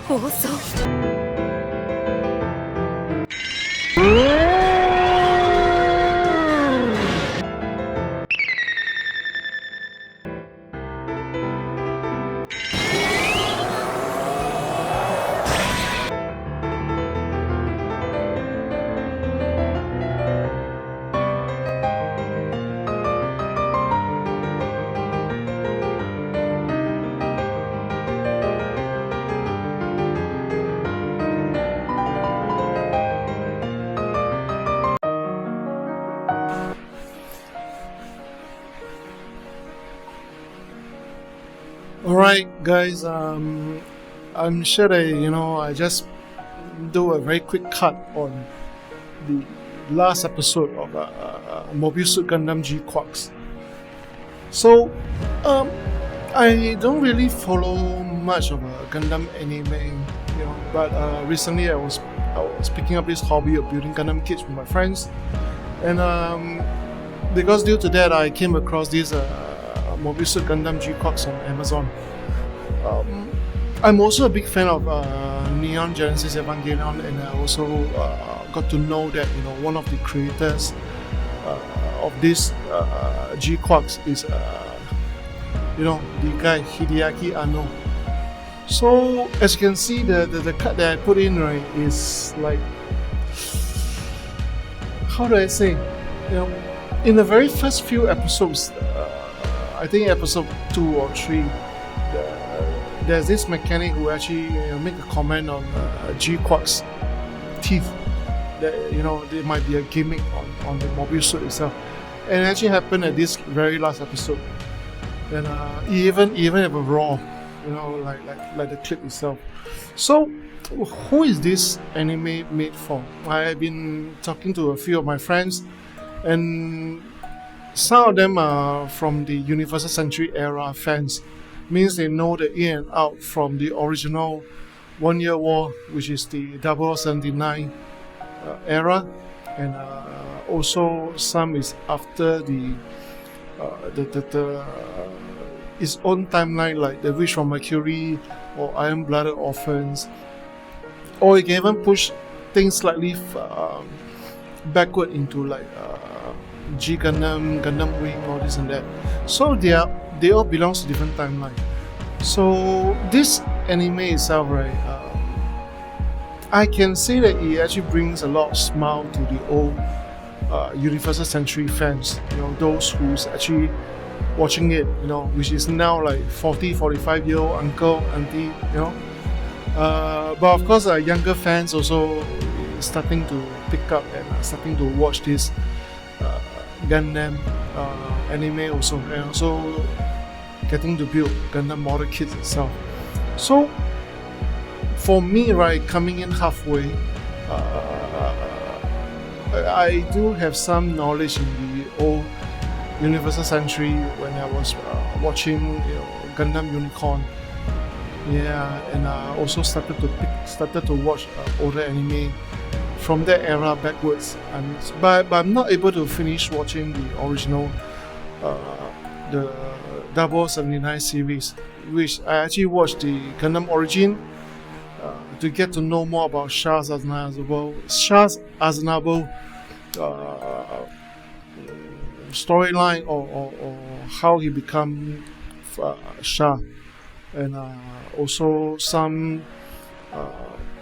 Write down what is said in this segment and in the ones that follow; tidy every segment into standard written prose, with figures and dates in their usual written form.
放送。Alright, guys, I'm sure that, I just do a very quick cut on the last episode of Mobile Suit Gundam GQuuuuuuX. So, I don't really follow much of a Gundam anime, but recently I was picking up this hobby of building Gundam kits with my friends, and because due to that, I came across this Mobile Suit Gundam GQuuuuuuX on Amazon. I'm also a big fan of Neon Genesis Evangelion, and I also got to know that one of the creators of this GQuuuuuuX is the guy Hideaki Anno. So as you can see, the cut that I put in, right, is like, how do I say, in the very first few episodes, I think episode 2 or 3, there's this mechanic who actually make a comment on GQuuuuuuX's teeth, that there might be a gimmick on the mobile suit itself, and it actually happened at this very last episode. And even have a raw, like the clip itself. So who is this anime made for? I've been talking to a few of my friends, and some of them are from the Universal Century era fans, means they know the in and out from the original 1 Year War, which is the 0079 era, and also some is after the its own timeline, like the Wish from Mercury or Iron-Blooded Orphans, or you can even push things slightly backward into like G Gundam, Gundam Wing, all this and that. So they all belongs to different timeline. So this anime itself, right, I can say that it actually brings a lot of smile to the old Universal Century fans, those who's actually watching it, which is now like 40-45-year-old uncle, auntie, but of course younger fans also starting to pick up and starting to watch this Gundam anime also, and also getting to build Gundam model kits itself. So for me, right, coming in halfway, I do have some knowledge in the old Universal Century when I was watching Gundam Unicorn, and also started to watch older anime from that era backwards, but I'm not able to finish watching the original the 0079 series, which I actually watched the Gundam Origin to get to know more about Shah's Aznavour storyline, or how he become Shah, and also some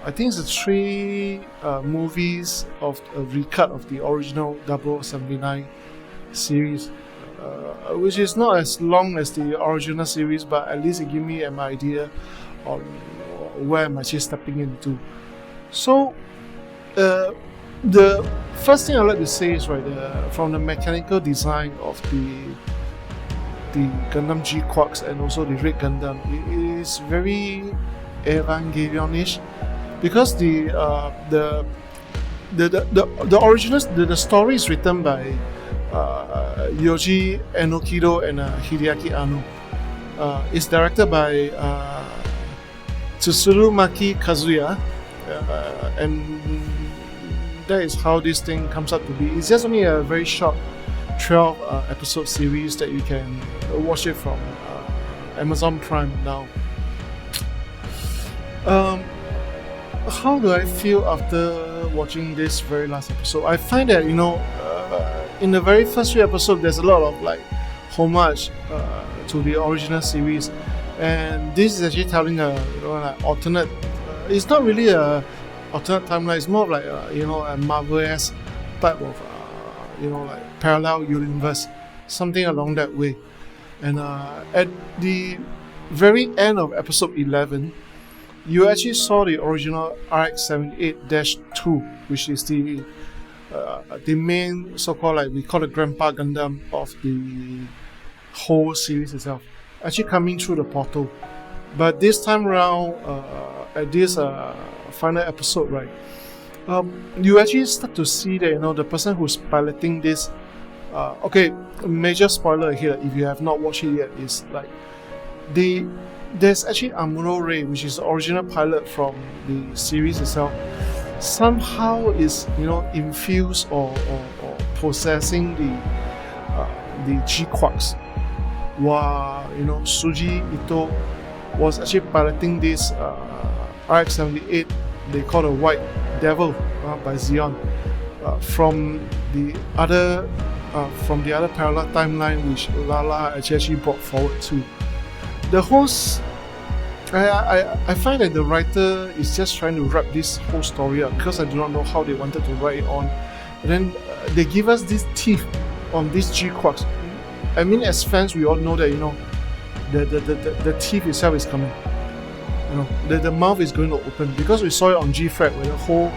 I think it's 3 movies of a recut of the original 0079 series, which is not as long as the original series, but at least it gives me an idea on where I'm actually stepping into. So the first thing I'd like to say is, right, from the mechanical design of the Gundam GQuuuuuuX and also the Red Gundam, it is very Evangelion-ish, because the original the story is written by Yoji Enokido and Hideaki Anno. It's directed by Tsuru Maki Kazuya, and that is how this thing comes up to be. It's just only a very short 12 episode series that you can watch it from Amazon Prime now. how do I feel after watching this very last episode? I find that in the very first few episodes, there's a lot of like homage to the original series, and this is actually telling a like alternate. It's not really a alternate timeline. It's more of like a Marvel-esque type of like parallel universe, something along that way. And at the very end of episode 11, you actually saw the original RX-78-2, which is the main so-called, like we call it Grandpa Gundam of the whole series itself, actually coming through the portal. But this time around, at this final episode, right, you actually start to see that the person who's piloting this. Okay, major spoiler here if you have not watched it yet is like there's actually Amuro Ray, which is the original pilot from the series itself. Somehow is infused or possessing the GQuuuuuuX, while Suji Ito was actually piloting this RX-78 they call the White Devil by Xeon from the other parallel timeline which Lala actually brought forward to. The host, I find that the writer is just trying to wrap this whole story up because I do not know how they wanted to write it on. And then they give us this teeth on this GQuuuuuuX. I mean, as fans, we all know that the teeth itself is coming. The mouth is going to open because we saw it on G-Fred where the whole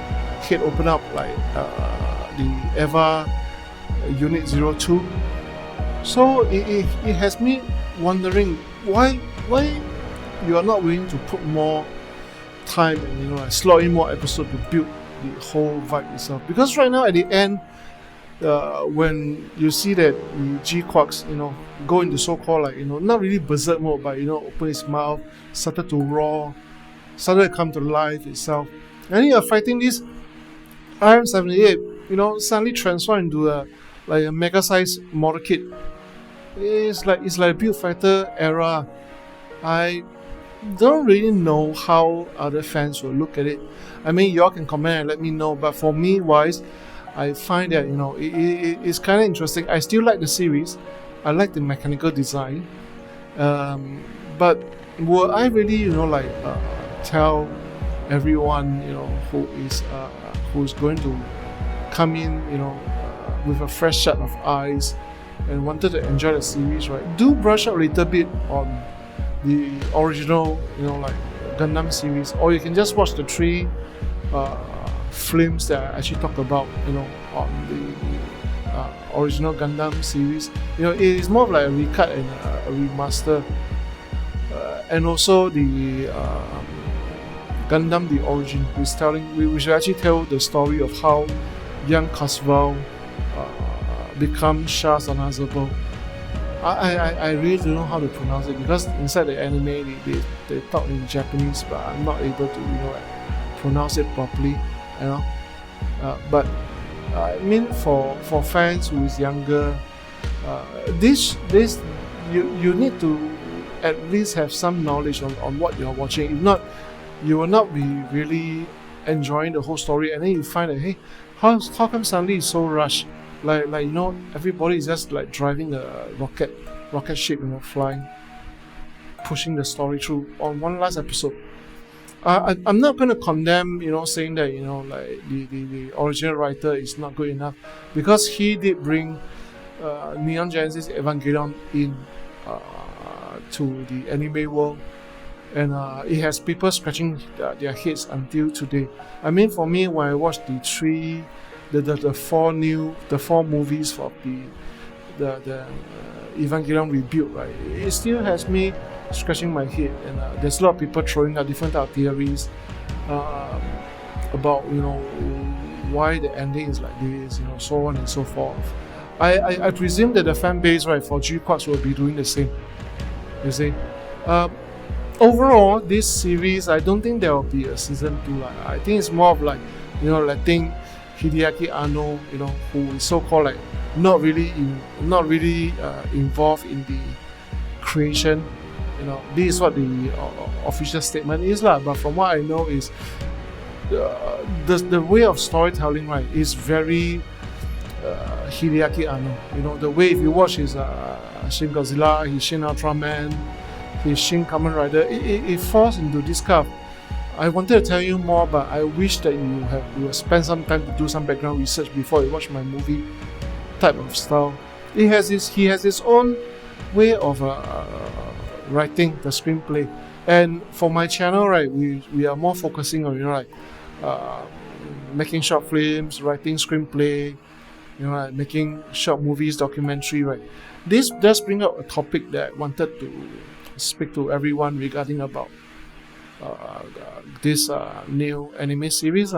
head opened up like the EVA Unit 02. So it has me wondering why you are not willing to put more time and slot in more episodes to build the whole vibe itself. Because right now at the end, when you see that GQuuuuuuX go into so-called like not really berserk mode, but open his mouth, started to roar, started to come to life itself, and then you're fighting this RM-78, suddenly transform into a mega size model kit. It's like a Build Fighter era. I don't really know how other fans will look at it. I mean, y'all can comment and let me know, but for me wise, I find that it's kind of interesting. I still like the series. I like the mechanical design, but will I really tell everyone who's going to come in with a fresh set of eyes and wanted to enjoy the series, right? Do brush up a little bit on the original Gundam series, or you can just watch the 3 films that I actually talk about on the original Gundam series. It is more of like a recut and a remaster, and also the Gundam The Origin, which actually tell the story of how young Casval becomes Shah Zanazabo. I really don't know how to pronounce it because inside the anime they talk in Japanese, but I'm not able to pronounce it properly. But I mean for fans who is younger, this you need to at least have some knowledge on what you're watching. If not, you will not be really enjoying the whole story, and then you find that hey, how come suddenly it's so rushed? Like everybody is just like driving a rocket ship, flying, pushing the story through on one last episode. I'm not going to condemn, saying that the original writer is not good enough, because he did bring Neon Genesis Evangelion in to the anime world, and it has people scratching their heads until today. I mean, for me, when I watched the four movies for the Evangelion rebuild, right, it still has me scratching my head, and there's a lot of people throwing out different theories about why the ending is like this, so on and so forth. I presume that the fan base, right, for GQuuuuuuX will be doing the same. You see, overall, this series, I don't think there will be a season 2. I think it's more of letting Hideaki Anno, who is so-called not really involved in the creation. This is what the official statement is, but from what I know is the way of storytelling, right, is very Hideaki Anno. You know, the way if you watch his Shin Godzilla, his Shin Ultraman, his Shin Kamen Rider, it falls into this kind of, I wanted to tell you more, but I wish that you have spend some time to do some background research before you watch my movie type of style. He has his own way of writing the screenplay, and for my channel, right, we are more focusing on, you know, like making short films, writing screenplay, you know, like making short movies, documentary, right. This does bring up a topic that I wanted to speak to everyone regarding about this new anime series.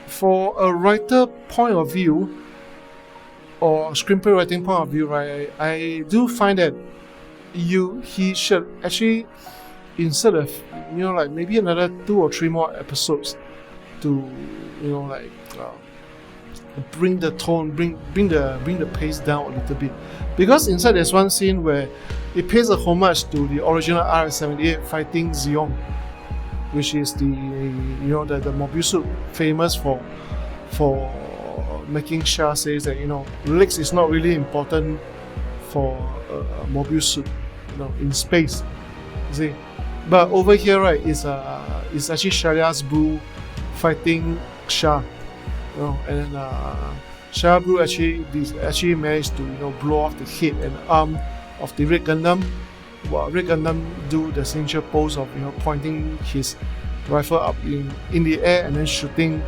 For a writer point of view, or screenplay writing point of view, right, I do find that he should actually insert a, you know, like maybe another 2 or 3 more episodes to, you know, like bring the tone, bring the pace down a little bit, because inside there's one scene where it pays a homage to the original RX-78 fighting Zeon, which is the, you know, the mobile suit famous for making Sha says that, you know, legs is not really important for a mobile suit, you know, in space. You see, but over here, right, it's actually Sharia's Boo fighting Sha, you know, and then Shia Boo actually managed to, you know, blow off the head and arm of the Red Gundam, while Red Gundam do the signature pose of, you know, pointing his rifle up in the air and then shooting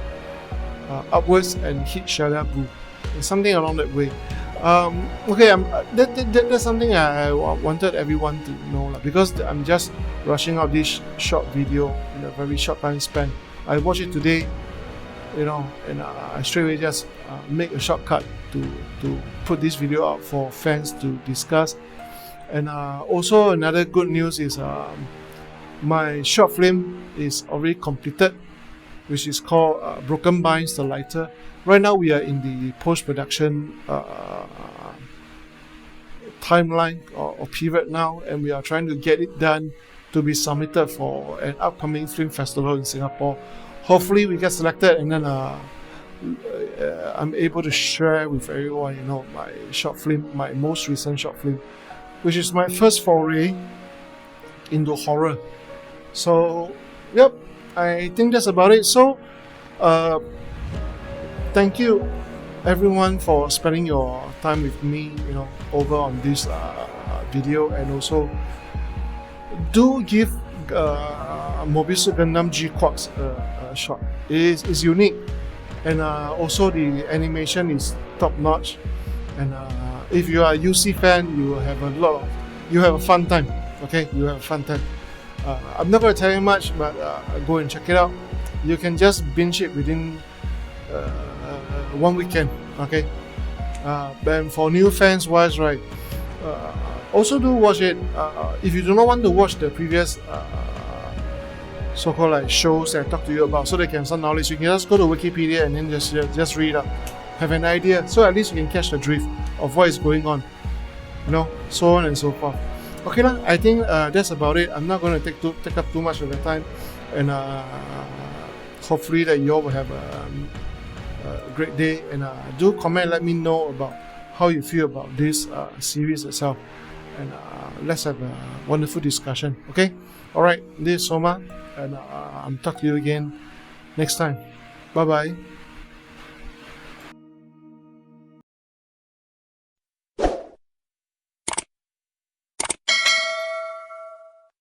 upwards and hit Shia Boo. Something along that way. Okay, that's something I wanted everyone to know, because I'm just rushing out this short video in a very short time span. I watched it today, you know, and I straight away just make a shortcut to put this video out for fans to discuss. And also another good news is my short film is already completed, which is called Broken Binds the Lighter. Right now we are in the post-production timeline or period now, and we are trying to get it done to be submitted for an upcoming film festival in Singapore. Hopefully we get selected, and then I'm able to share with everyone, you know, my short film, my most recent short film, which is my first foray into horror. So, yep, I think that's about it. So, thank you everyone for spending your time with me, you know, over on this video, and also do give Mobile Suit Gundam GQuuuuuuX a shot. It is unique, and also the animation is top notch. And if you are a UC fan, you will have a fun time. Okay, you have a fun time. I'm not going to tell you much, but go and check it out. You can just binge it within 1 weekend. Okay. And for new fans wise, right, also do watch it. If you do not want to watch the previous so-called like shows that I talked to you about, so they can have some knowledge, you can just go to Wikipedia and then just read up, have an idea, so at least you can catch the drift of what is going on, you know, so on and so forth. Okay lah, I think that's about it. I'm not going to take up too much of the time, and hopefully that you all will have a great day, and do comment, let me know about how you feel about this series itself, and let's have a wonderful discussion. Okay, alright, this is Soma, and I'm talk to you again next time. Bye bye.